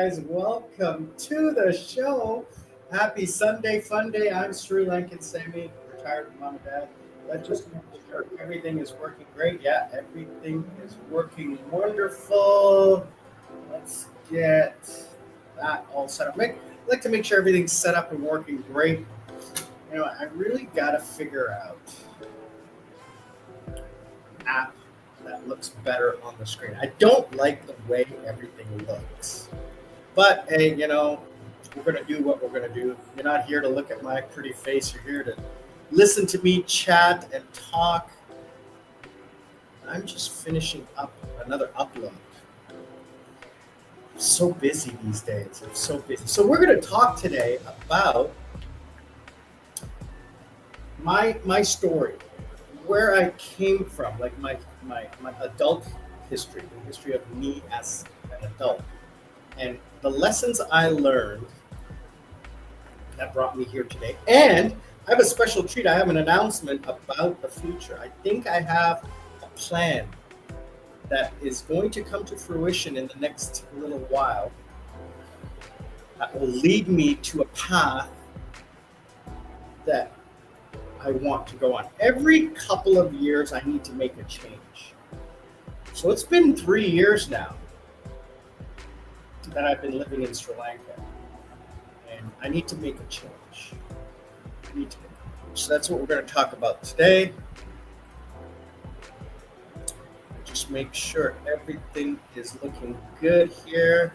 guys. Welcome to the show. Happy Sunday, fun day. I'm Sri Lankan Semi, retired mom and dad. Let's just make sure everything is working great. Yeah, everything is working wonderful. Let's get that all set up. I'd like to make sure everything's set up and working great. I really got to figure out an app that looks better on the screen. I don't like the way everything looks. But hey, we're going to do what we're going to do. You're not here to look at my pretty face. You're here to listen to me chat and talk. I'm just finishing up another upload. I'm so busy these days. I'm so busy. So we're going to talk today about my story, where I came from, like my adult history, the history of me as an adult, and the lessons I learned that brought me here today. And I have a special treat. I have an announcement about the future. I think I have a plan that is going to come to fruition in the next little while that will lead me to a path that I want to go on. Every couple of years, I need to make a change. So it's been 3 years now that I've been living in Sri Lanka, and I need to make a change. So that's what we're going to talk about today. Just make sure everything is looking good here.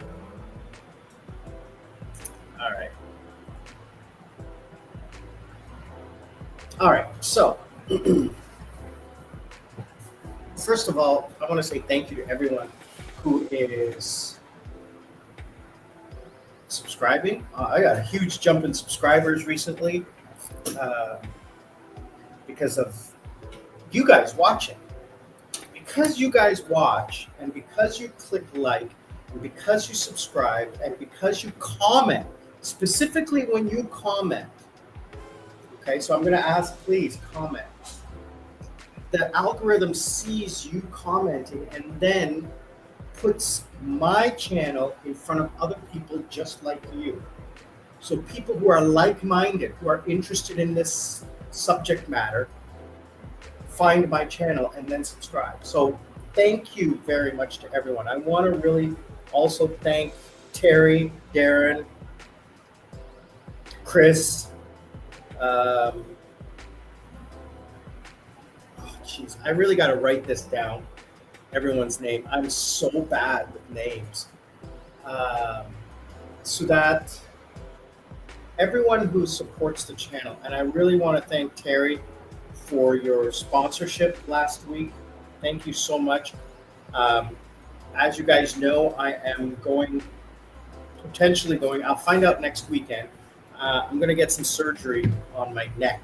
All right, so first of all, I want to say thank you to everyone who is subscribing. I got a huge jump in subscribers recently because of you guys watching. Because you guys watch, and because you click like, and because you subscribe, and because you comment, specifically when you comment. Okay, so I'm going to ask, please comment. The algorithm sees you commenting and then puts my channel in front of other people just like you. So people who are like-minded, who are interested in this subject matter, find my channel and then subscribe. So thank you very much to everyone. I want to really also thank Terry, Darren, Chris. I really got to write this down. Everyone's name. I'm so bad with names. So that everyone who supports the channel, and I really want to thank Terry for your sponsorship last week. Thank you so much. As you guys know, I am potentially going, I'll find out next weekend. I'm going to get some surgery on my neck.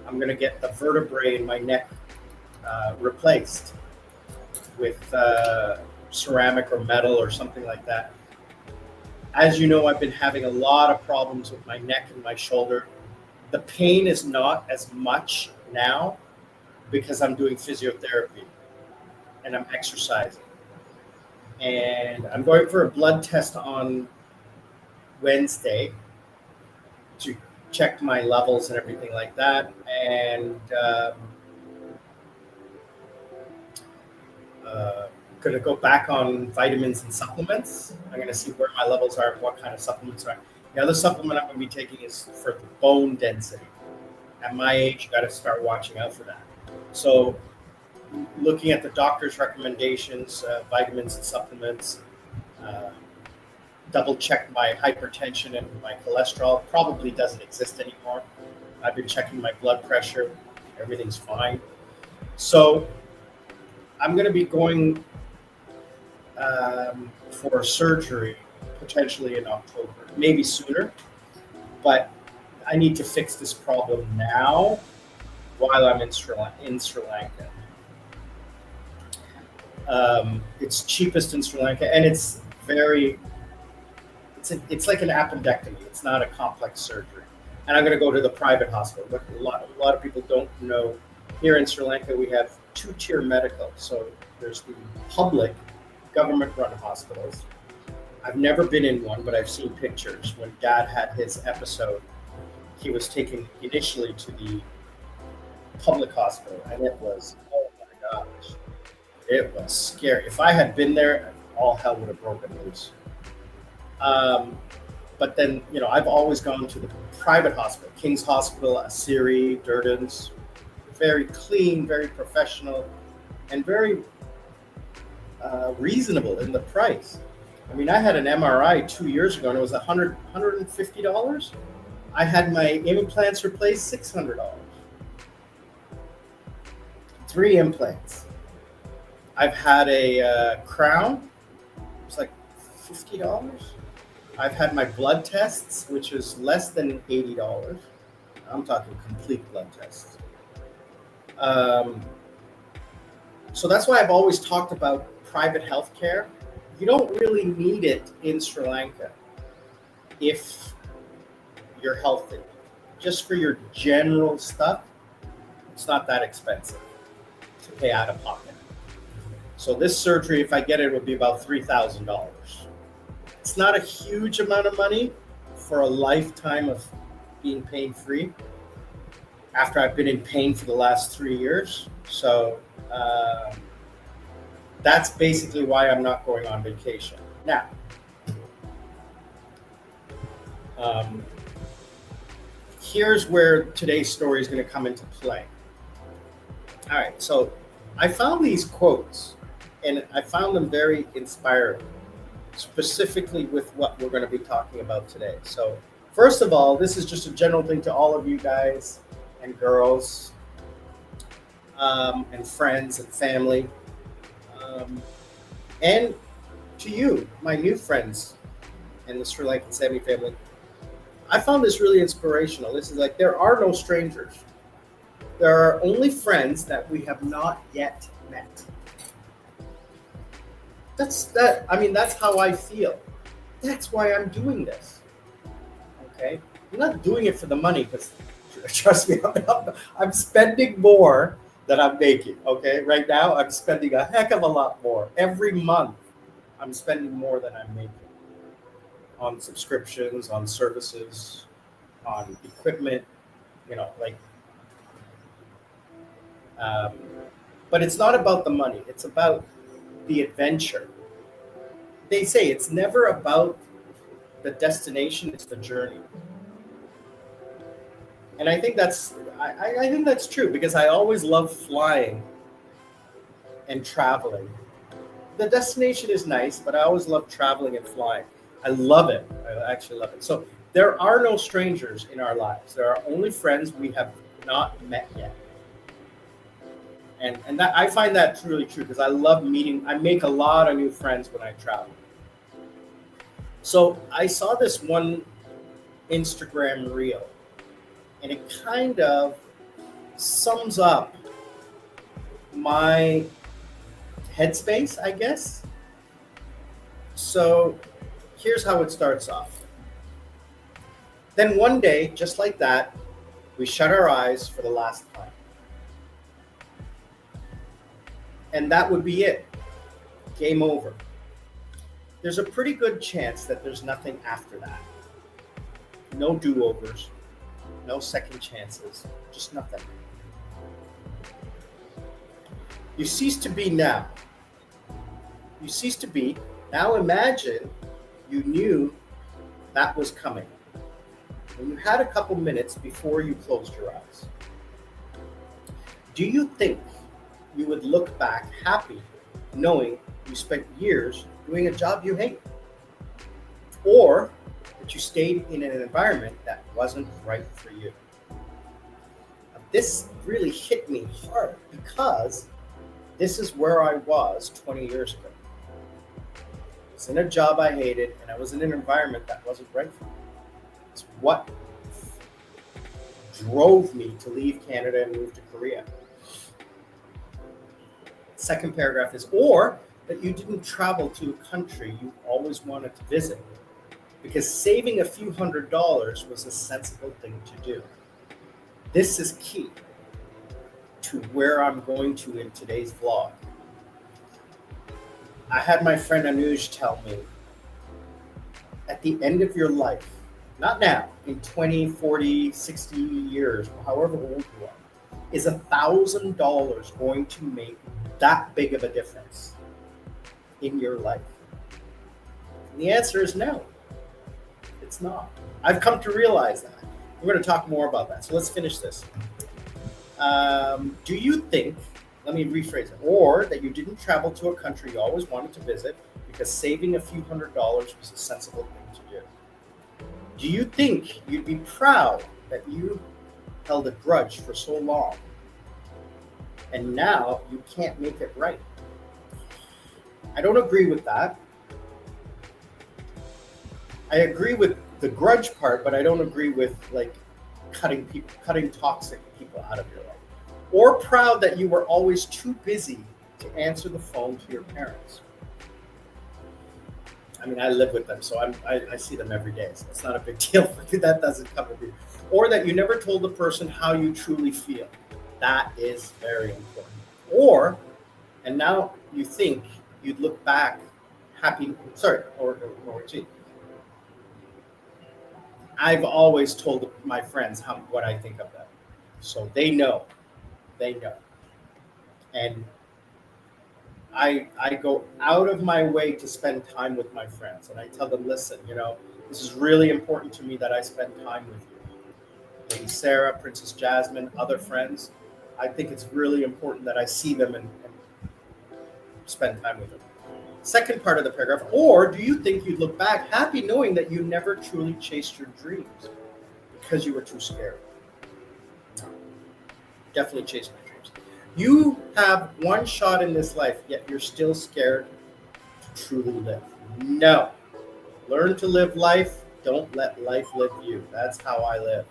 I'm going to get the vertebrae in my neck replaced with ceramic or metal or something like that. As you know, I've been having a lot of problems with my neck and my shoulder. The pain is not as much now because I'm doing physiotherapy and I'm exercising. And I'm going for a blood test on Wednesday to check my levels and everything like that. And going to go back on vitamins and supplements. I'm going to see where my levels are and what kind of supplements are. The other supplement I'm going to be taking is for the bone density. At my age, you got to start watching out for that. So looking at the doctor's recommendations, vitamins and supplements, double check my hypertension and my cholesterol. Probably doesn't exist anymore. I've been checking my blood pressure. Everything's fine. So I'm going to be going for surgery potentially in October, maybe sooner. But I need to fix this problem now while I'm in Sri Lanka. It's cheapest in Sri Lanka, and it's like an appendectomy. It's not a complex surgery. And I'm going to go to the private hospital. But a lot of people don't know. Here in Sri Lanka, we have two-tier medical. So there's the public government-run hospitals. I've never been in one, but I've seen pictures. When Dad had his episode, he was taken initially to the public hospital, and it was, oh my gosh, it was scary. If I had been there, all hell would have broken loose. Um, but then, I've always gone to the private hospital, King's Hospital, Assyri, Durden's, very clean, very professional, and very reasonable in the price. I mean, I had an MRI 2 years ago, and it was $150. I had my implants replaced, $600. 3 implants. I've had a crown. It's like $50. I've had my blood tests, which is less than $80. I'm talking complete blood tests. So that's why I've always talked about private healthcare. You don't really need it in Sri Lanka if you're healthy. Just for your general stuff, it's not that expensive to pay out of pocket. So this surgery, if I get it, would be about $3,000. It's not a huge amount of money for a lifetime of being pain-free after I've been in pain for the last 3 years. So that's basically why I'm not going on vacation. Now, here's where today's story is going to come into play. All right, so I found these quotes, and I found them very inspiring, specifically with what we're going to be talking about today. So first of all, this is just a general thing to all of you guys and girls and friends and family, and to you, my new friends in the Sri Lankan Sami family. I found this really inspirational. This is like, there are no strangers. There are only friends that we have not yet met. That's how I feel. That's why I'm doing this. Okay? I'm not doing it for the money, because trust me, I'm spending more than I'm making. Okay? Right now, I'm spending a heck of a lot more. Every month, I'm spending more than I'm making on subscriptions, on services, on equipment, but it's not about the money. It's about the adventure. They say it's never about the destination, it's the journey. And I think that's true, because I always love flying and traveling. The destination is nice, but I always love traveling and flying. I love it. I actually love it. So there are no strangers in our lives. There are only friends we have not met yet. And that, I find that truly true, because I love meeting. I make a lot of new friends when I travel. So I saw this one Instagram reel, and it kind of sums up my headspace, I guess. So here's how it starts off. Then one day, just like that, we shut our eyes for the last time. And that would be it. Game over. There's a pretty good chance that there's nothing after that. No do-overs, no second chances, just nothing. You cease to be now. You cease to be. Now imagine you knew that was coming. And you had a couple minutes before you closed your eyes. Do you think you would look back happy knowing you spent years doing a job you hate? Or that you stayed in an environment that wasn't right for you? Now, this really hit me hard, because this is where I was 20 years ago. I was in a job I hated, and I was in an environment that wasn't right for me. It's what drove me to leave Canada and move to Korea. Second paragraph is, or that you didn't travel to a country you always wanted to visit, because saving a few $100s was a sensible thing to do. This is key to where I'm going to in today's vlog. I had my friend Anuj tell me at the end of your life, not now, in 20, 40, 60 years, however old you are, is $1,000 going to make that big of a difference in your life? And the answer is no, it's not. I've come to realize that. We're going to talk more about that. So let's finish this. Do you think, let me rephrase it, or that you didn't travel to a country you always wanted to visit because saving a few $100s was a sensible thing to do? Do you think you'd be proud that you held a grudge for so long and now you can't make it right? I don't agree with that. I agree with the grudge part, but I don't agree with like cutting toxic people out of your life. Or proud that you were always too busy to answer the phone to your parents. I mean, I live with them, so I see them every day, so it's not a big deal for me. That doesn't cover me. Or that you never told the person how you truly feel. That is very important. Or, and now you think you'd look back gee, I've always told my friends what I think of them. So they know. And I go out of my way to spend time with my friends. And I tell them, listen, this is really important to me that I spend time with you. Lady Sarah, Princess Jasmine, other friends. I think it's really important that I see them and spend time with them. Second part of the paragraph, or do you think you'd look back happy knowing that you never truly chased your dreams because you were too scared? No. Definitely chase my dreams. You have one shot in this life, yet you're still scared to truly live. No. Learn to live life. Don't let life live you. That's how I live.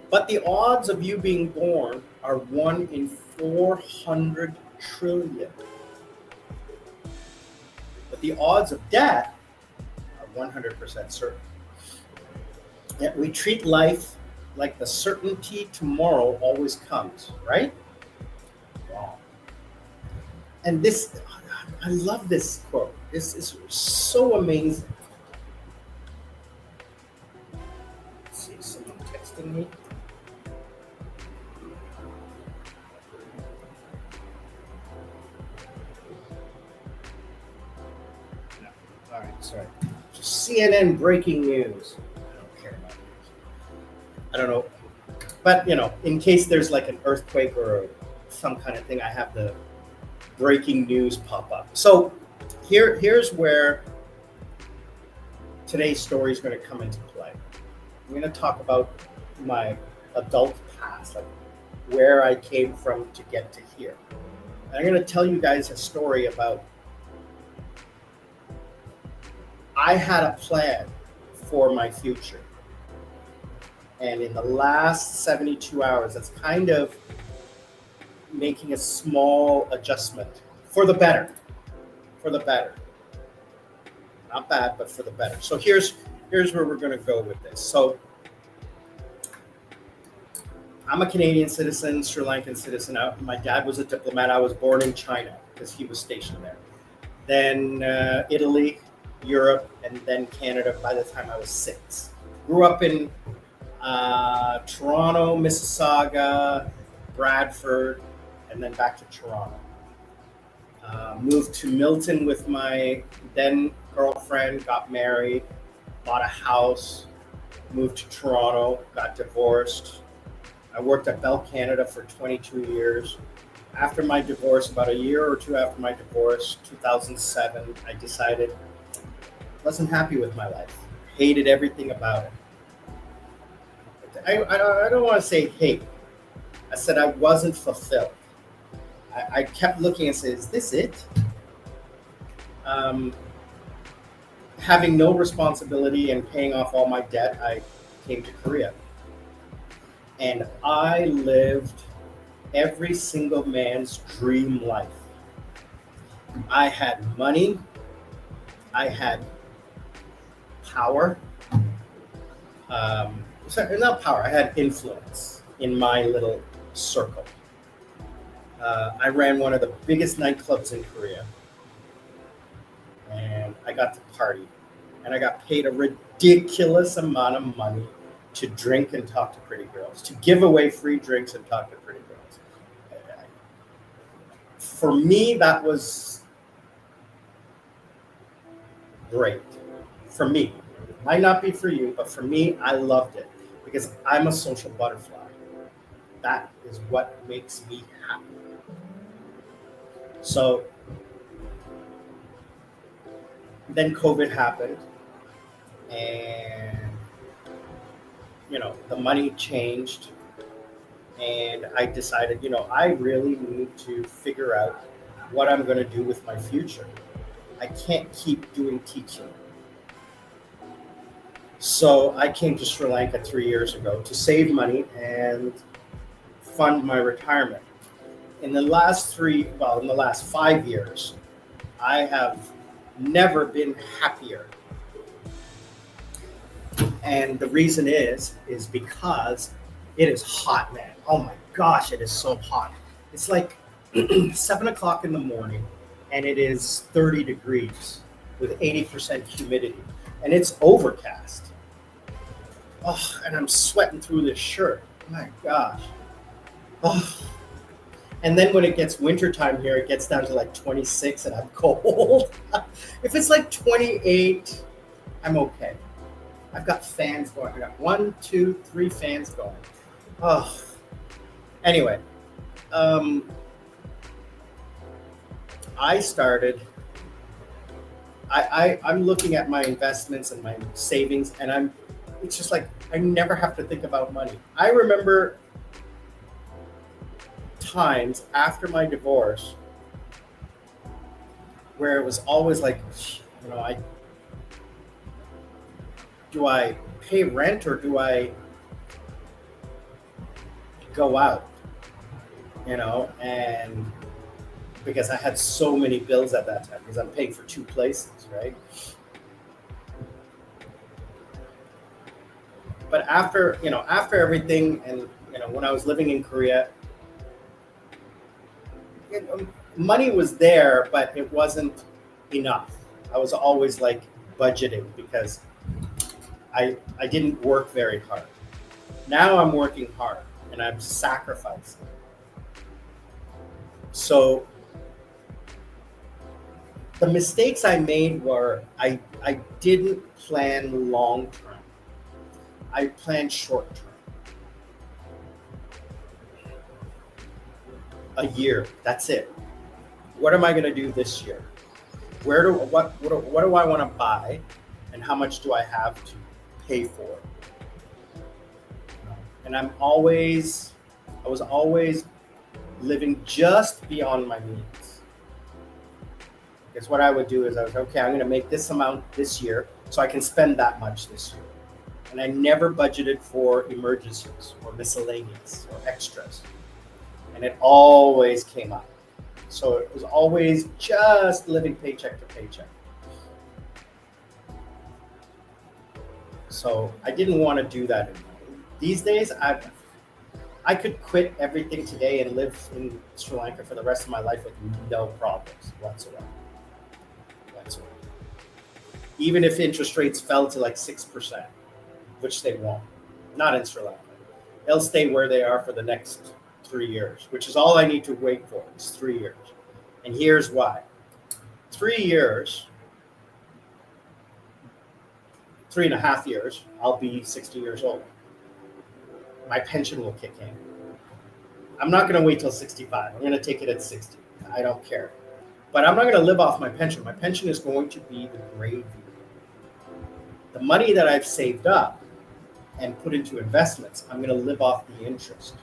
But the odds of you being born are 1 in 400 trillion. But the odds of death are 100% certain. Yet we treat life like the certainty tomorrow always comes, right? Wrong. And this, I love this quote. This is so amazing. Let's see, someone texting me. All right, sorry. Just CNN breaking news. I don't care about news. I don't know. But, in case there's like an earthquake or some kind of thing, I have the breaking news pop up. So here's where today's story is going to come into play. I'm going to talk about my adult past, like where I came from to get to here. And I'm going to tell you guys a story about I had a plan for my future. And in the last 72 hours, that's kind of making a small adjustment for the better. For the better. Not bad, but for the better. So here's where we're going to go with this. So I'm a Canadian citizen, Sri Lankan citizen. My dad was a diplomat. I was born in China because he was stationed there. Then Italy, Europe, and then Canada by the time I was 6. Grew up in Toronto, Mississauga, Bradford, and then back to Toronto. Moved to Milton with my then girlfriend, got married, bought a house, moved to Toronto, got divorced. I worked at Bell Canada for 22 years. After my divorce, about a year or two after my divorce, 2007, I decided wasn't happy with my life. Hated everything about it. I don't want to say hate. I said I wasn't fulfilled. I kept looking and said, is this it? Having no responsibility and paying off all my debt, I came to Korea. And I lived every single man's dream life. I had money. I had power. Not power, I had influence in my little circle. I ran one of the biggest nightclubs in Korea. And I got to party. and I got paid a ridiculous amount of money to drink and talk to pretty girls, to give away free drinks and talk to pretty girls. For me, that was great. For me, might not be for you, but for me, I loved it because I'm a social butterfly. That is what makes me happy. So then COVID happened, and the money changed, and I decided, I really need to figure out what I'm going to do with my future. I can't keep doing teaching. So I came to Sri Lanka 3 years ago to save money and fund my retirement. In the last 5 years, I have never been happier. And the reason is because it is hot, man. Oh my gosh, it is so hot. It's like 7 o'clock in the morning, and it is 30 degrees with 80% humidity, and it's overcast. Oh, and I'm sweating through this shirt. My gosh. Oh. And then when it gets wintertime here, it gets down to like 26 and I'm cold. If it's like 28, I'm okay. I've got fans going. I got 1, 2, 3 fans going. Oh. Anyway, I'm looking at my investments and my savings, and it's just like I never have to think about money. I remember times after my divorce where it was always like, do I pay rent or do I go out? And because I had so many bills at that time, because I'm paying for 2 places, right? But after everything, and when I was living in Korea, money was there, but it wasn't enough. I was always like budgeting because I didn't work very hard. Now I'm working hard and I'm sacrificing. So the mistakes I made were I didn't plan long term. I planned short term. A year, that's it. What am I going to do this year? What do I want to buy, and how much do I have to pay for? And I was always living just beyond my means. Because what I would do is I was okay. I'm going to make this amount this year, so I can spend that much this year. And I never budgeted for emergencies or miscellaneous or extras. And it always came up. So it was always just living paycheck to paycheck. So I didn't want to do that anymore. These days, I could quit everything today and live in Sri Lanka for the rest of my life with no problems whatsoever. Even if interest rates fell to like 6%, which they won't. Not in Sri Lanka. They'll stay where they are for the next 3 years, which is all I need to wait for. It's 3 years. And here's why. 3 years, 3.5 years, I'll be 60 years old. My pension will kick in. I'm not going to wait till 65. I'm going to take it at 60. I don't care. But I'm not going to live off my pension. My pension is going to be the gravy. The money that I've saved up and put into investments, I'm going to live off the interest.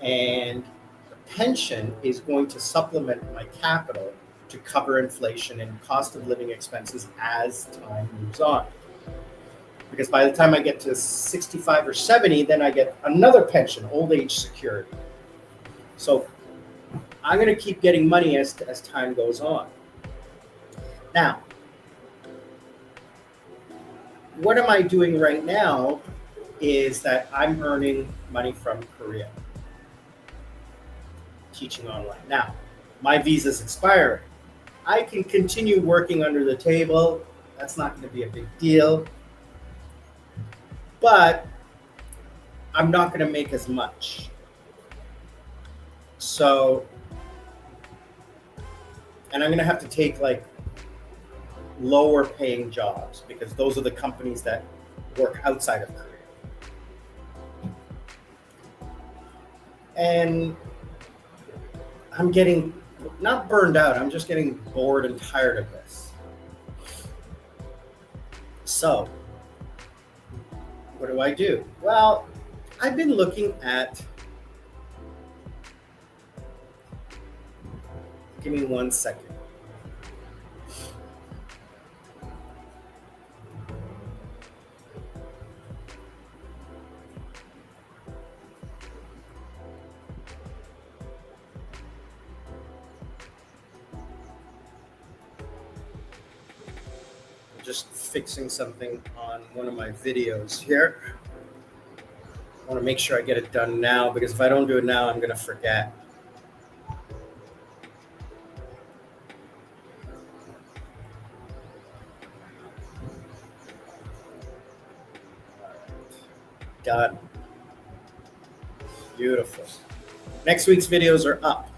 And the pension is going to supplement my capital to cover inflation and cost of living expenses as time moves on. Because by the time I get to 65 or 70, then I get another pension, old age security. So I'm going to keep getting money as time goes on. Now, what am I doing right now is that I'm earning money from Korea, teaching online. Now, my visa's expiring. I can continue working under the table That's not going to be a big deal. But I'm not going to make as much. So, and I'm going to have to take like lower paying jobs because those are the companies that work outside of Korea. And I'm getting not burned out, I'm just getting bored and tired of this. So, what do? Well, I've been looking at, give me 1 second. Just fixing something on one of my videos here. I want to make sure I get it done now because if I don't do it now, I'm going to forget. Done. Beautiful. Next week's videos are up.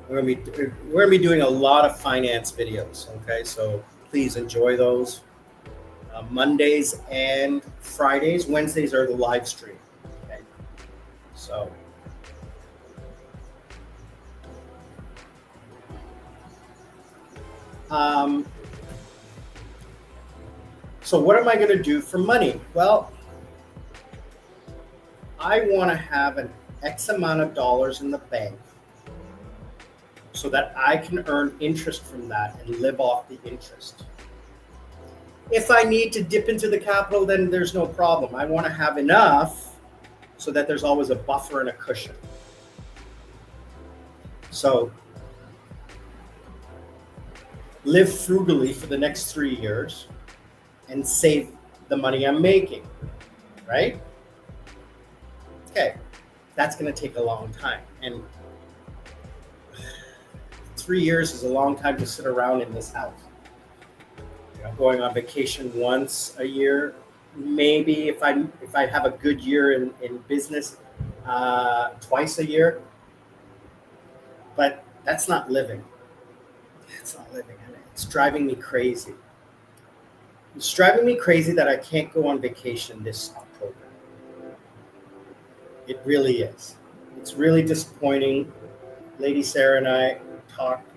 We're gonna be doing a lot of finance videos. Okay, so please enjoy those. Mondays and Fridays. Wednesdays are the live stream. Okay, so. So what am I going to do for money? Well, I want to have an X amount of dollars in the bank so that I can earn interest from that and live off the interest. If I need to dip into the capital, then there's no problem. I want to have enough so that there's always a buffer and a cushion. So live frugally for the next 3 years and save the money I'm making, right? Okay, that's going to take a long time. And 3 years is a long time to sit around in this house. You know, going on vacation once a year, maybe if I have a good year in business, twice a year. But that's not living. It's not living. It's driving me crazy. It's driving me crazy that I can't go on vacation this October. It really is. It's really disappointing. Lady Sarah and I talked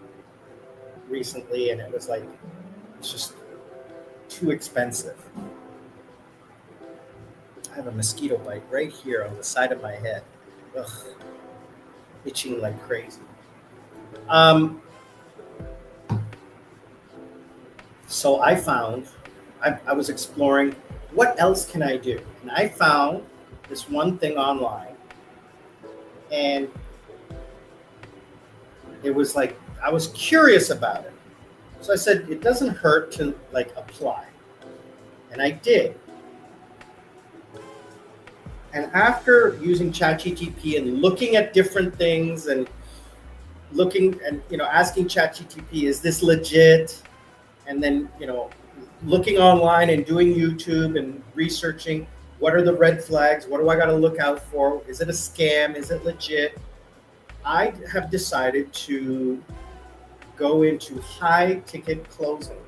recently, and it was like, it's just too expensive. I have a mosquito bite right here on the side of my head. Ugh, itching like crazy. So I found, I was exploring what else can I do? And I found this one thing online, and it was like, I was curious about it. So I said, it doesn't hurt to like apply. And I did. And after using ChatGPT and looking at different things and looking and, asking ChatGPT, is this legit? And then, looking online and doing YouTube and researching, what are the red flags? What do I got to look out for? Is it a scam? Is it legit? I have decided to go into high ticket closing.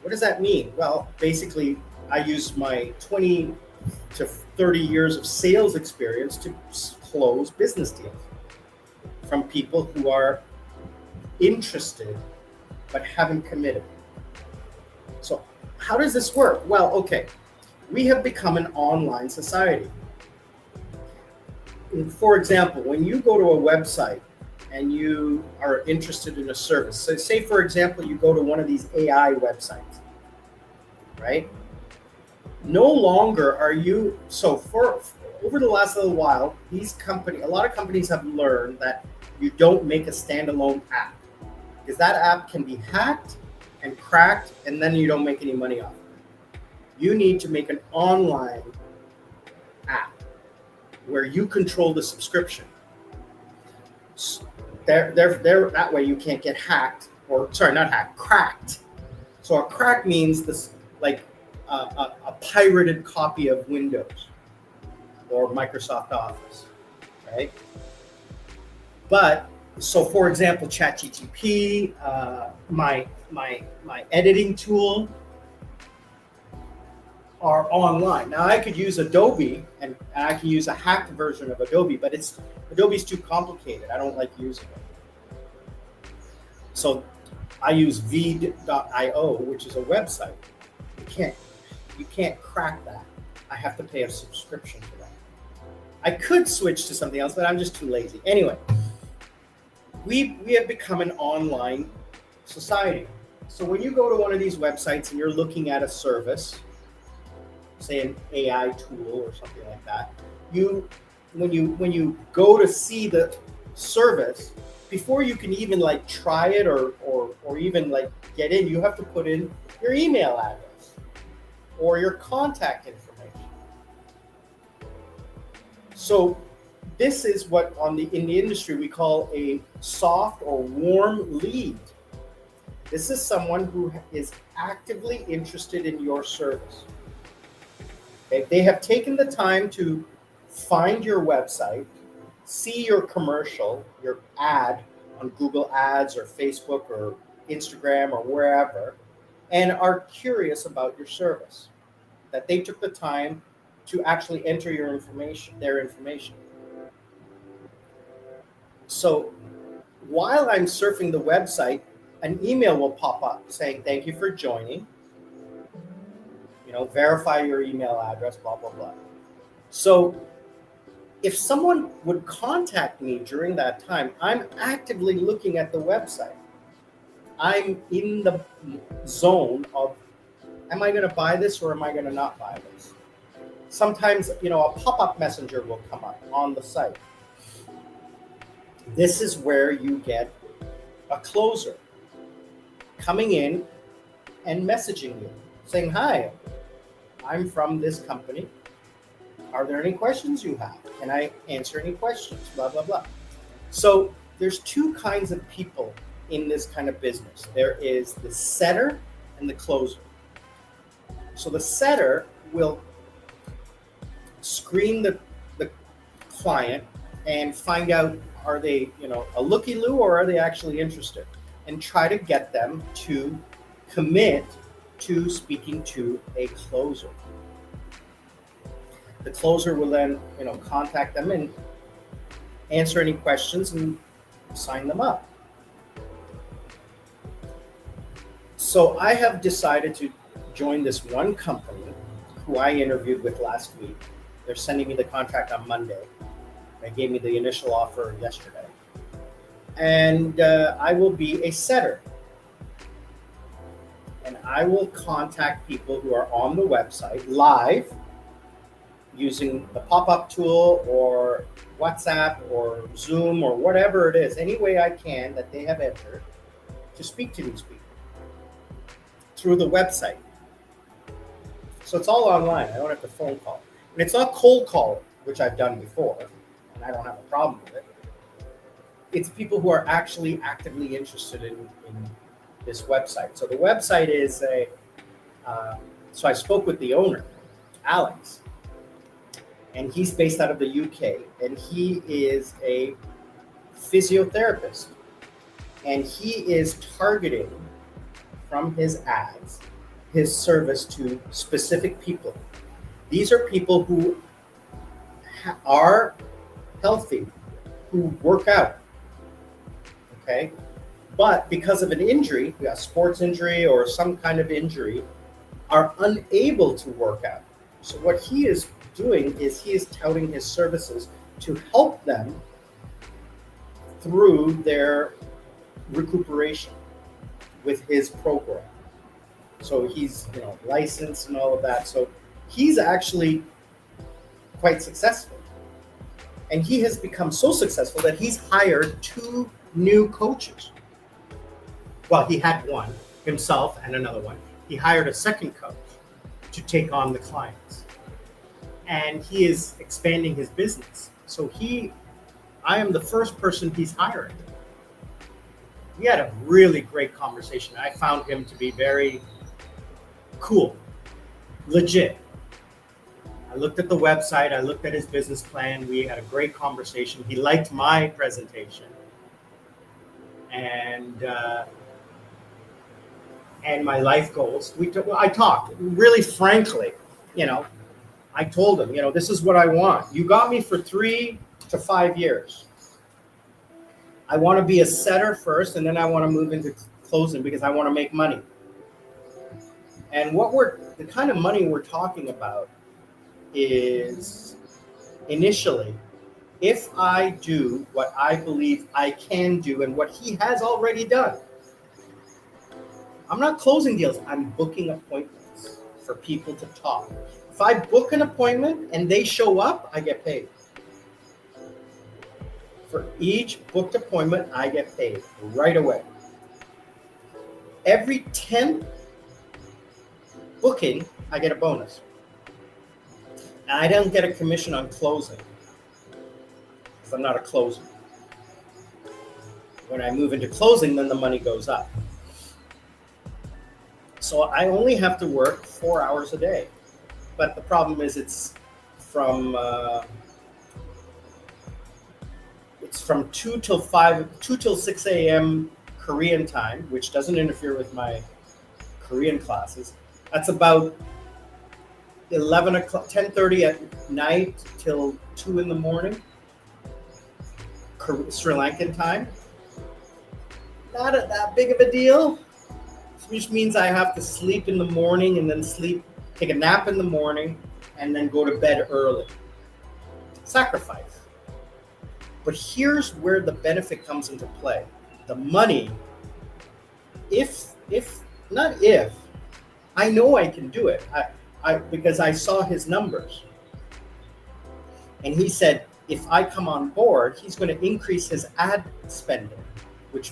What does that mean? Well, basically, I use my 20 to 30 years of sales experience to close business deals from people who are interested but haven't committed. So how does this work? Well, okay, we have become an online society. For example, when you go to a website and you are interested in a service, so say for example, you go to one of these AI websites, right? No longer are you, so for over the last little while, a lot of companies have learned that you don't make a standalone app, because that app can be hacked and cracked, and then you don't make any money off of it. You need to make an online app where you control the subscription. they're that way you can't get hacked, or sorry, not hacked, cracked. So a crack means this, like a pirated copy of Windows or Microsoft Office, right? But so, for example, ChatGPT, my editing tool are online. Now I could use Adobe, and I can use a hacked version of Adobe, but Adobe's too complicated. I don't like using it. So I use Veed.io, which is a website. You can't crack that. I have to pay a subscription for that. I could switch to something else, but I'm just too lazy. Anyway, we have become an online society. So when you go to one of these websites and you're looking at a service, say an AI tool or something like that, when you go to see the service, before you can even like try it or even like get in, you have to put in your email address or your contact information. So this is what in the industry we call a soft or warm lead. This is someone who is actively interested in your service. Okay? They have taken the time to find your website, see your commercial, your ad on Google Ads or Facebook or Instagram or wherever, and are curious about your service. That they took the time to actually enter their information. So while I'm surfing the website, an email will pop up saying, "Thank you for joining. Verify your email address, blah, blah, blah." So if someone would contact me during that time, I'm actively looking at the website. I'm in the zone of, am I going to buy this or am I going to not buy this? Sometimes, a pop-up messenger will come up on the site. This is where you get a closer coming in and messaging you, saying, "Hi, I'm from this company. Are there any questions you have? Can I answer any questions? Blah, blah, blah." So there's two kinds of people in this kind of business. There is the setter and the closer. So the setter will screen the client and find out, are they, a looky-loo, or are they actually interested? And try to get them to commit to speaking to a closer. The closer will then, contact them and answer any questions and sign them up. So I have decided to join this one company who I interviewed with last week. They're sending me the contract on Monday. They gave me the initial offer yesterday. And I will be a setter. And I will contact people who are on the website live using the pop-up tool or WhatsApp or Zoom or whatever it is, any way I can that they have entered, to speak to these people through the website. So it's all online. I don't have to phone call. And it's not cold calling, which I've done before, and I don't have a problem with it. It's people who are actually actively interested in this website. So the website is so I spoke with the owner, Alex, and he's based out of the UK, and he is a physiotherapist, and he is targeting from his ads his service to specific people. These are people who are healthy, who work out, okay? But because of an injury, a sports injury or some kind of injury, are unable to work out. So what he is doing is he is touting his services to help them through their recuperation with his program. So he's licensed and all of that. So he's actually quite successful. And he has become so successful that he's hired 2 new coaches. Well, he had one himself and another one. He hired a second coach to take on the clients. And he is expanding his business. So I am the first person he's hiring. we had a really great conversation. I found him to be very cool, legit. I looked at the website, I looked at his business plan. We had a great conversation. He liked my presentation, and my life goals. I talked really frankly. You know, I told him, this is what I want. You got me for 3 to 5 years. I want to be a setter first, and then I want to move into closing because I want to make money. And the kind of money we're talking about is initially, if I do what I believe I can do and what he has already done. I'm not closing deals, I'm booking appointments for people to talk. If I book an appointment and they show up, I get paid. For each booked appointment, I get paid right away. Every 10th booking, I get a bonus. And I don't get a commission on closing because I'm not a closer. When I move into closing, then the money goes up. So I only have to work 4 hours a day. But the problem is it's from 2 till 6 a.m. Korean time, which doesn't interfere with my Korean classes. That's about 11 o'clock, 10:30 at night till 2 in the morning, Sri Lankan time. Not that big of a deal, which means I have to sleep in the morning and then take a nap in the morning and then go to bed early. Sacrifice. But here's where the benefit comes into play. The money, I know I can do it. Because I saw his numbers. And he said, if I come on board, he's going to increase his ad spending, which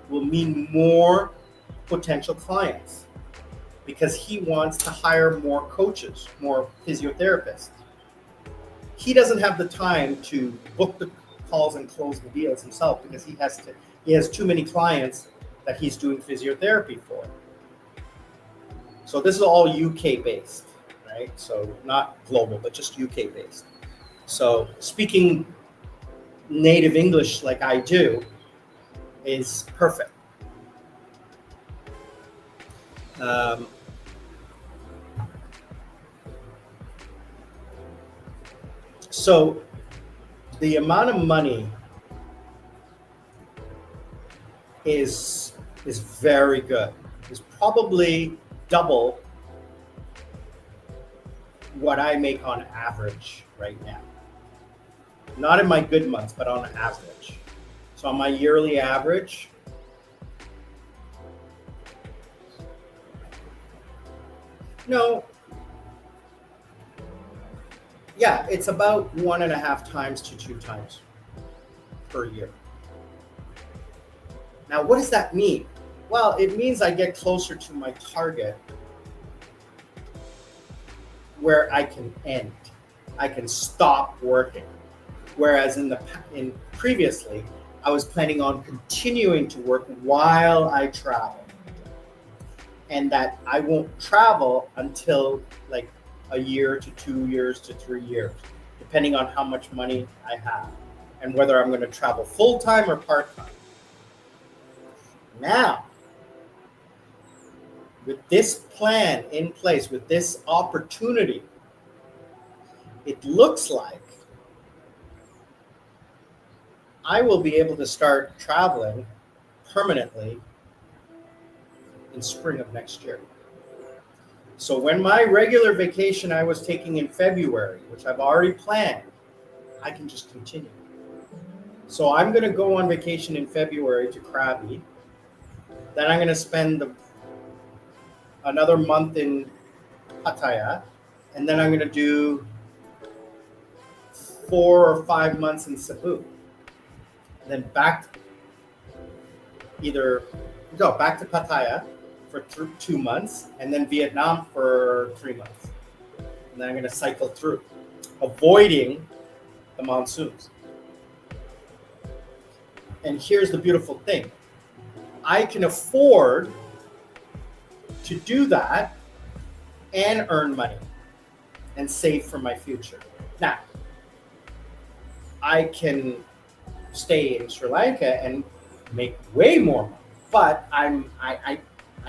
will mean more potential clients because he wants to hire more coaches, more physiotherapists. He doesn't have the time to book the calls and close the deals himself because he has too many clients that he's doing physiotherapy for. So this is all UK based. Right? So not global, but just UK based. So speaking native English like I do is perfect. So the amount of money is very good. It's probably double what I make on average right now. Not in my good months, but on average. So on my yearly average, it's about 1.5 times to 2 times per year. Now, what does that mean? Well, it means I get closer to my target where I can end. I can stop working. Whereas previously, I was planning on continuing to work while I travel. And that I won't travel until like a year to 2 years to 3 years, depending on how much money I have and whether I'm going to travel full-time or part-time. Now, with this plan in place, with this opportunity, it looks like I will be able to start traveling permanently in spring of next year. So when my regular vacation I was taking in February, which I've already planned, I can just continue. So I'm going to go on vacation in February to Krabi. Then I'm going to spend another month in Pattaya. And then I'm going to do 4 or 5 months in Cebu. And then back to Pattaya for 2 months, and then Vietnam for 3 months. And then I'm going to cycle through, avoiding the monsoons. And here's the beautiful thing. I can afford to do that and earn money and save for my future. Now, I can stay in Sri Lanka and make way more money, but I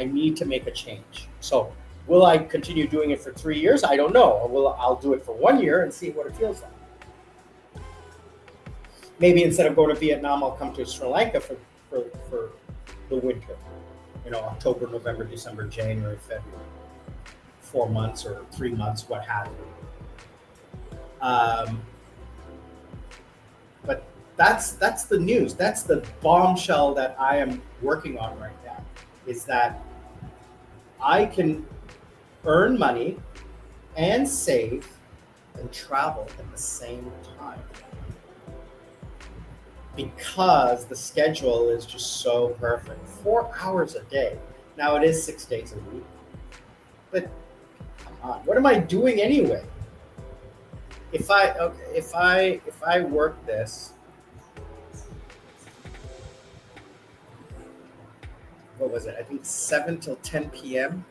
need to make a change. So will I continue doing it for 3 years? I don't know. I'll do it for 1 year and see what it feels like. Maybe instead of going to Vietnam, I'll come to Sri Lanka for the winter. October, November, December, January, February. 4 months or 3 months, what have you. But that's the news. That's the bombshell that I am working on right now, is that I can earn money and save and travel at the same time, because the schedule is just so perfect. 4 hours a day. Now it is 6 days a week, but come on, what am I doing anyway? If I work this, what was it? I think 7 till 10 p.m.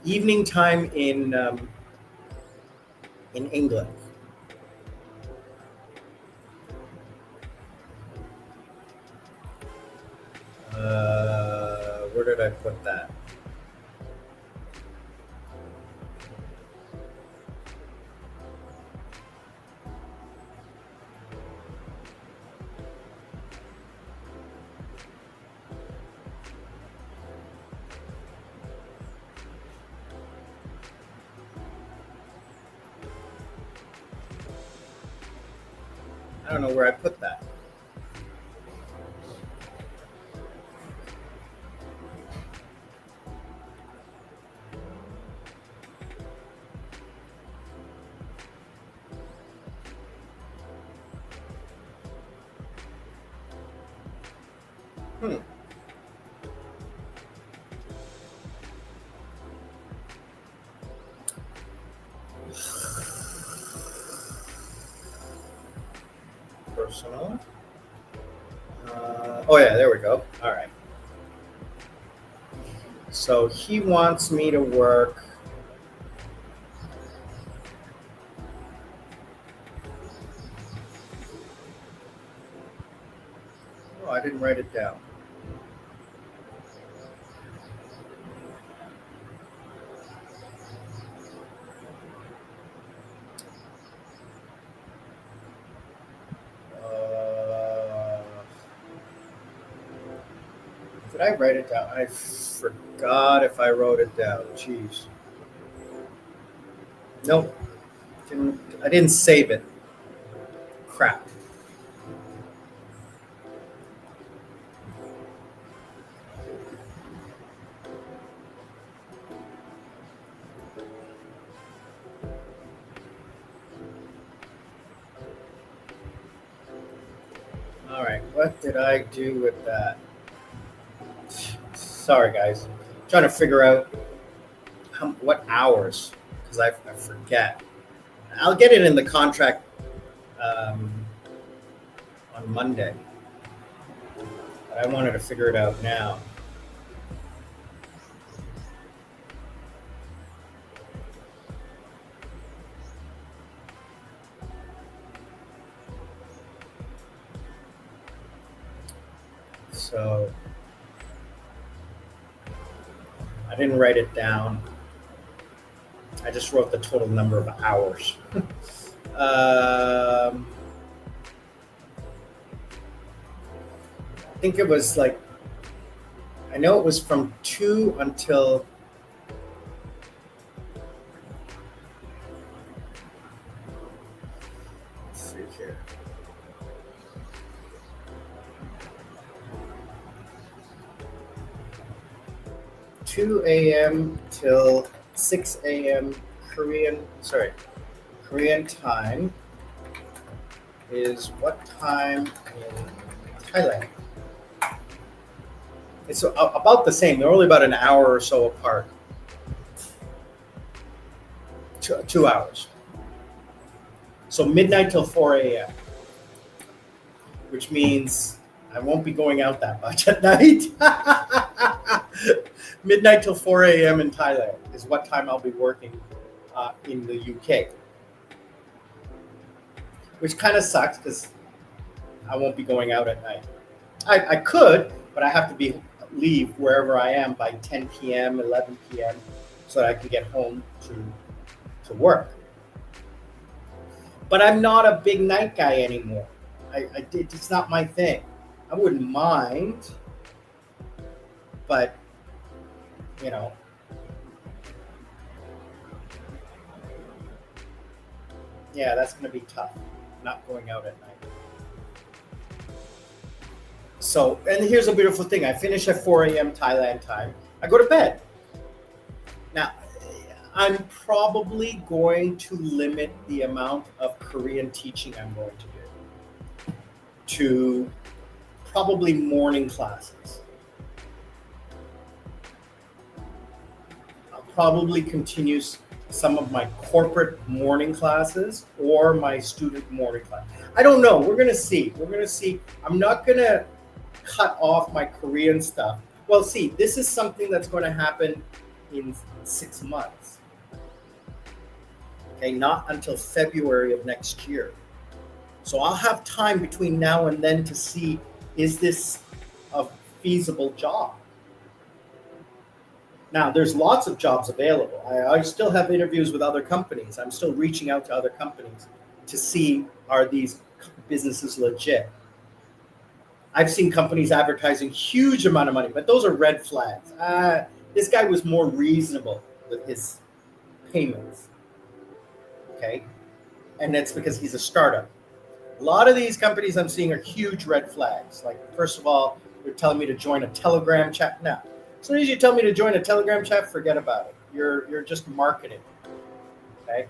Evening time in England. Where did I put that? I don't know where I put that. Personal. Oh yeah, there we go. All right. So he wants me to work. Oh, I didn't write it down. Did I write it down? I forgot if I wrote it down. Jeez. Nope. I didn't save it. Crap. All right. What did I do with that? Sorry, guys. I'm trying to figure out what hours, because I forget. I'll get it in the contract on Monday. But I wanted to figure it out now. So I didn't write it down. I just wrote the total number of hours. I think it was like, I know it was from 2 until let's see here. 2 a.m. till 6 a.m. Korean time is what time in Thailand? It's about the same. They're only about an hour or so apart. 2 hours. So midnight till 4 a.m., which means I won't be going out that much at night. Midnight till 4 a.m. in Thailand is what time I'll be working in the UK, which kind of sucks because I won't be going out at night. I could, but I have to leave wherever I am by 10 p.m., 11 p.m. so that I can get home to work. But I'm not a big night guy anymore. It's not my thing. I wouldn't mind, but you know, yeah, that's going to be tough. Not going out at night. So, and here's a beautiful thing. I finish at 4 a.m. Thailand time. I go to bed. Now, I'm probably going to limit the amount of Korean teaching I'm going to do to probably morning classes. I'll probably continue some of my corporate morning classes or my student morning class. I don't know. We're going to see. I'm not going to cut off my Korean stuff. Well, see, this is something that's going to happen in 6 months. Okay, not until February of next year. So I'll have time between now and then to see, is this a feasible job? Now, there's lots of jobs available. I still have interviews with other companies. I'm still reaching out to other companies to see, are these businesses legit? I've seen companies advertising huge amount of money, but those are red flags. This guy was more reasonable with his payments. Okay, and that's because he's a startup. A lot of these companies I'm seeing are huge red flags. Like, first of all, they're telling me to join a Telegram chat. Now, as soon as you tell me to join a Telegram chat, forget about it. You're just marketing. Okay,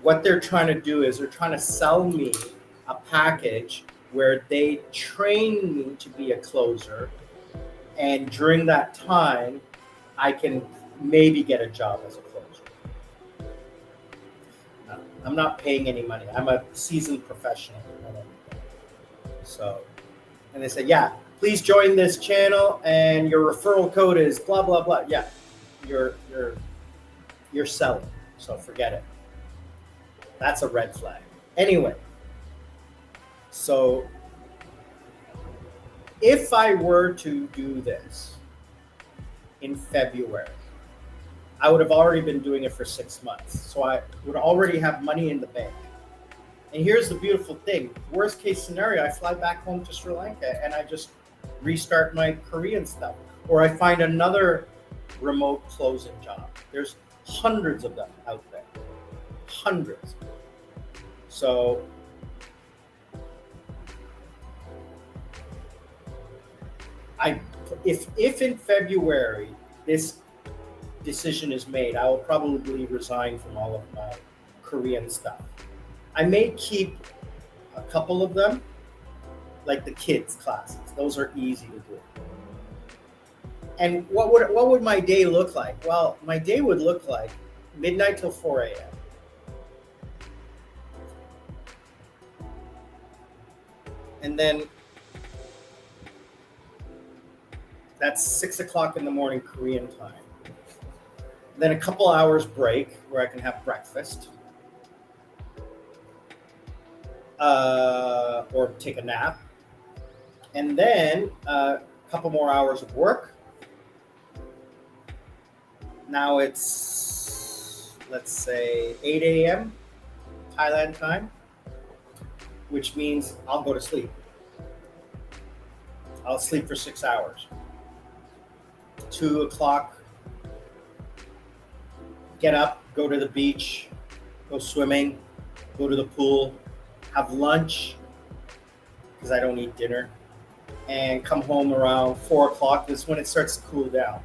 what they're trying to do is they're trying to sell me a package where they train me to be a closer, and during that time, I can maybe get a job as a closer. I'm not paying any money. I'm a seasoned professional. So, and they say, yeah, please join this channel, and your referral code is blah blah blah. Yeah, you're selling. So forget it. That's a red flag. Anyway, so if I were to do this in February, I would have already been doing it for 6 months. So I would already have money in the bank. And here's the beautiful thing. Worst case scenario, I fly back home to Sri Lanka and I just restart my Korean stuff. Or I find another remote closing job. There's hundreds of them out there. Hundreds. So if in February this decision is made, I will probably resign from all of my Korean stuff. I may keep a couple of them, like the kids' classes. Those are easy to do. And what would my day look like? Well, my day would look like midnight till 4 a.m. And then that's 6 o'clock in the morning Korean time. Then a couple hours break where I can have breakfast or take a nap. And then a couple more hours of work. Now it's, let's say, 8 a.m. Thailand time, which means I'll go to sleep. I'll sleep for 6 hours. 2 o'clock, get up, go to the beach, go swimming, go to the pool, have lunch, because I don't eat dinner, and come home around 4 o'clock. This is when it starts to cool down.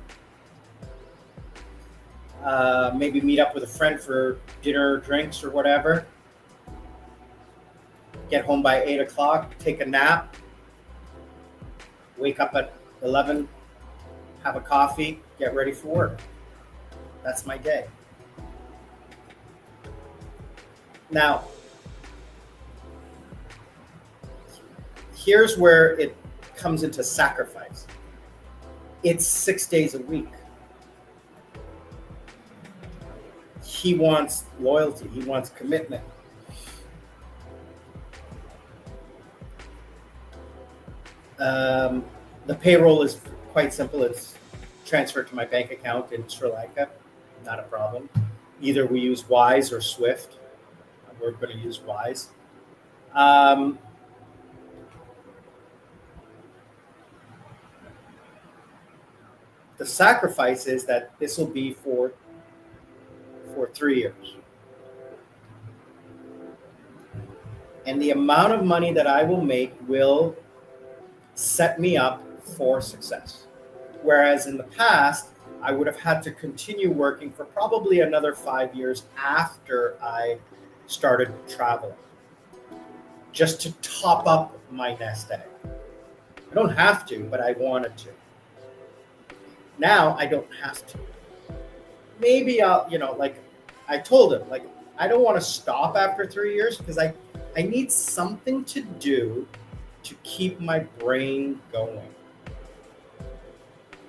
Maybe meet up with a friend for dinner or drinks or whatever. Get home by 8 o'clock, take a nap, wake up at 11, have a coffee, get ready for work. That's my day. Now, here's where it comes into sacrifice. It's 6 days a week. He wants loyalty. He wants commitment. The payroll is quite simple. It's transferred to my bank account in Sri Lanka. Not a problem. Either we use Wise or Swift. We're going to use Wise. The sacrifice is that this will be for 3 years. And the amount of money that I will make will set me up for success. Whereas in the past, I would have had to continue working for probably another 5 years after I started traveling, just to top up my nest egg. I don't have to, but I wanted to. Now I don't have to. Maybe I'll, like I told him, like, I don't want to stop after 3 years because I need something to do to keep my brain going.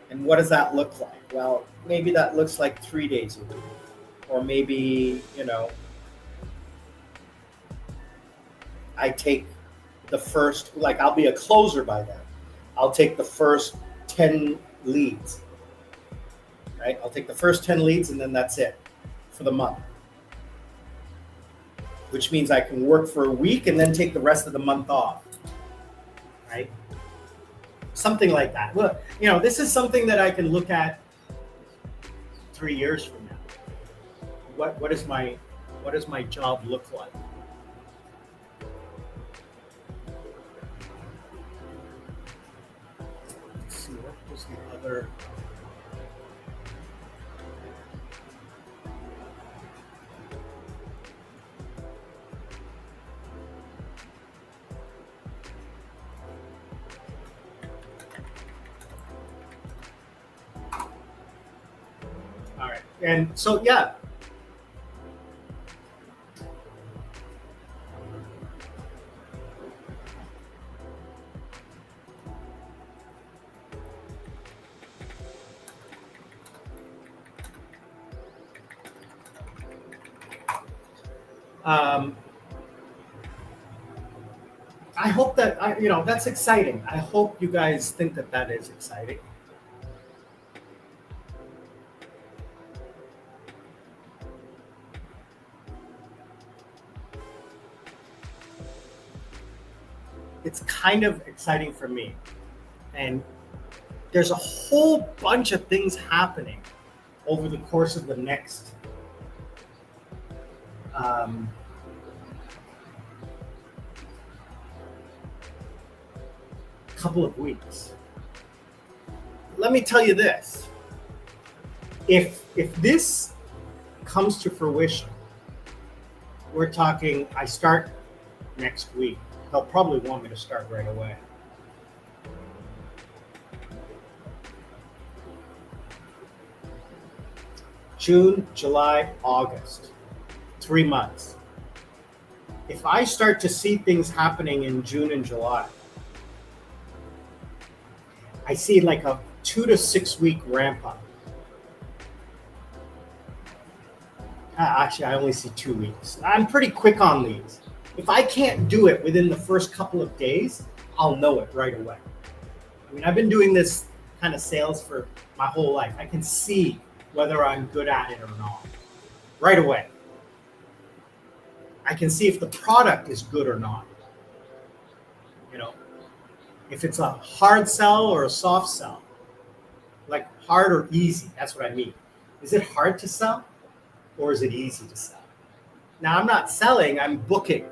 And what does that look like? Well, maybe that looks like 3 days a week. Or maybe, I take the first, like, I'll be a closer by then. I'll take the first 10 leads, right? I'll take the first 10 leads and then that's it for the month. Which means I can work for a week and then take the rest of the month off, right? Something like that. Well, this is something that I can look at 3 years from now. What does my job look like? Let's see, what was the other? All right, and so yeah. I hope that that's exciting. I hope you guys think that is exciting. It's kind of exciting for me, and there's a whole bunch of things happening over the course of the next couple of weeks. Let me tell you this. If this comes to fruition, we're talking, I start next week. They'll probably want me to start right away. June, July, August, 3 months. If I start to see things happening in June and July, I see like a 2 to 6 week ramp up. Actually, I only see 2 weeks. I'm pretty quick on these. If I can't do it within the first couple of days, I'll know it right away. I mean, I've been doing this kind of sales for my whole life. I can see whether I'm good at it or not right away. I can see if the product is good or not. If it's a hard sell or a soft sell, like hard or easy, that's what I mean. Is it hard to sell or is it easy to sell? Now, I'm not selling, I'm booking.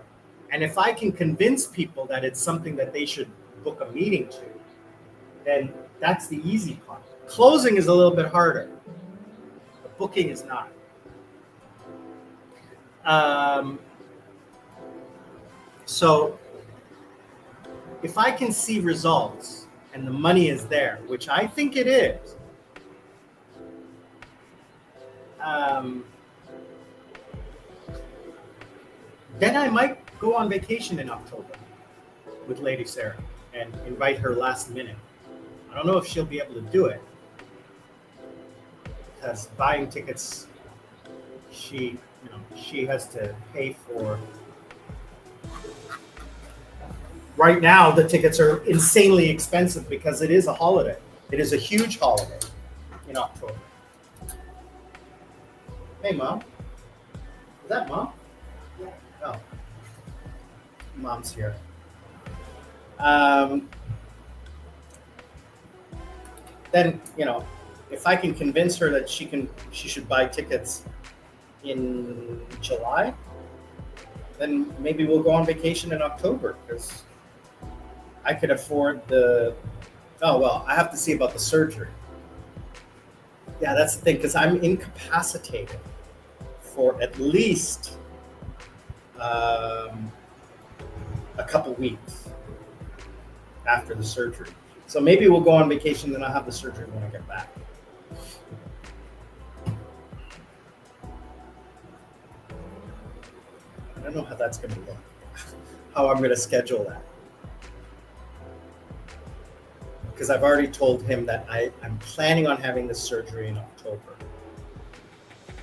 And if I can convince people that it's something that they should book a meeting to, then that's the easy part. Closing is a little bit harder. The booking is not. So if I can see results and the money is there, which I think it is, Then I might go on vacation in October with Lady Sarah and invite her last minute. I don't know if she'll be able to do it because buying tickets, she has to pay for. Right now, the tickets are insanely expensive because it is a holiday. It is a huge holiday in October. Hey, Mom. Is that Mom? Yeah. Oh, Mom's here. Then if I can convince her that she should buy tickets in July, then maybe we'll go on vacation in October because I could afford the. Oh well, I have to see about the surgery. Yeah, that's the thing because I'm incapacitated for at least a couple weeks after the surgery. So maybe we'll go on vacation, then I'll have the surgery when I get back. I don't know how that's going to look, how I'm going to schedule that. Because I've already told him that I'm planning on having the surgery in October.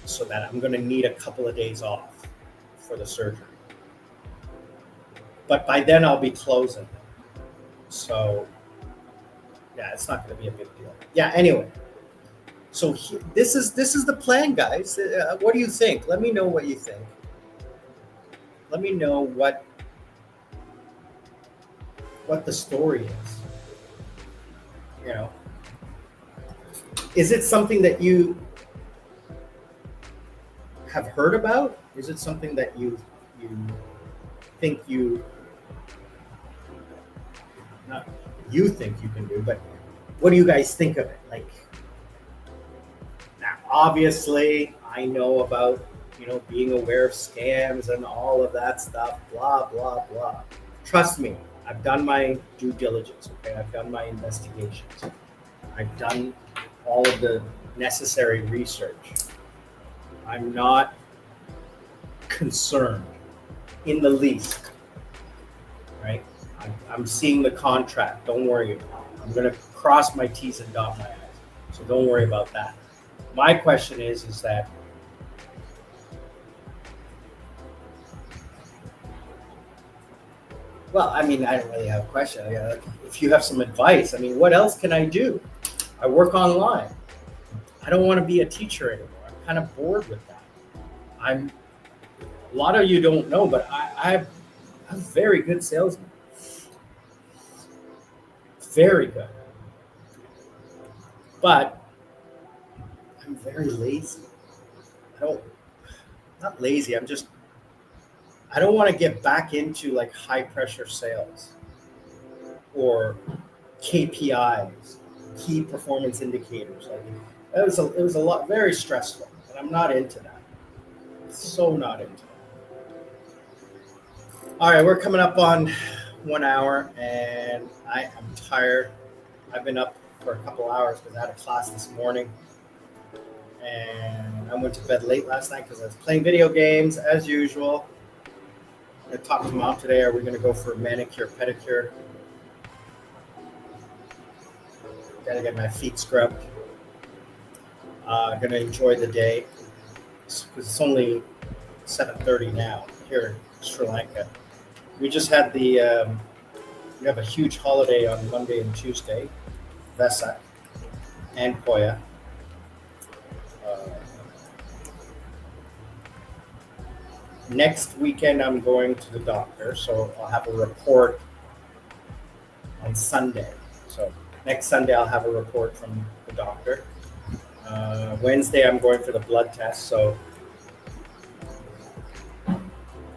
So that I'm going to need a couple of days off for the surgery. But by then I'll be closing. So yeah, it's not going to be a big deal. Yeah, anyway. So this is the plan, guys. What do you think? Let me know what you think. Let me know what the story is. Is it something that you have heard about? Is it something that you think not you think you can do, but what do you guys think of it? Like, now obviously I know about being aware of scams and all of that stuff, blah blah blah. Trust me, I've done my due diligence. Okay, I've done my investigations. I've done all of the necessary research. I'm not concerned in the least, right? I'm seeing the contract. Don't worry. I'm going to cross my T's and dot my I's. So don't worry about that. My question is that well, I mean, I don't really have a question. If you have some advice, I mean, what else can I do? I work online. I don't want to be a teacher anymore. I'm kind of bored with that. A lot of you don't know, but I'm a very good salesman. Very good. But I'm very lazy. Not lazy, I don't want to get back into like high pressure sales or KPIs, key performance indicators. Like it was a lot, very stressful, and I'm not into that. So not into it. All right, we're coming up on 1 hour, and I am tired. I've been up for a couple hours because I had a class this morning, and I went to bed late last night because I was playing video games as usual. I talked to Mom today. Are we going to go for a manicure, pedicure? Gotta get my feet scrubbed. Gonna enjoy the day because it's only 7:30 now here in Sri Lanka. We just had we have a huge holiday on Monday and Tuesday, Vesak and Koya. Next weekend I'm going to the doctor, so I'll have a report on Sunday. So next Sunday I'll have a report from the doctor. Wednesday I'm going for the blood test, so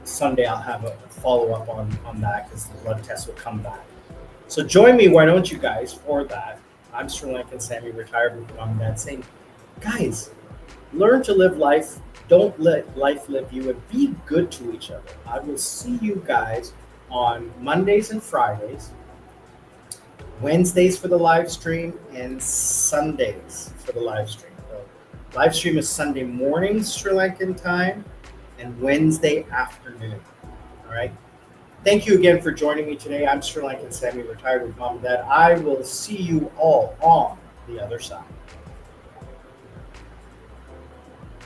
Sunday I'll have a follow-up on that because the blood test will come back. So join me, why don't you guys, for that. I'm Sri Lankan Sammy, retired with mom and dad, saying, guys, learn to live life. Don't let life live you, and be good to each other. I will see you guys on Mondays and Fridays, Wednesdays for the live stream, and Sundays for the live stream. The live stream is Sunday morning Sri Lankan time and Wednesday afternoon. All right. Thank you again for joining me today. I'm Sri Lankan Sammy, retired with mom and dad. I will see you all on the other side.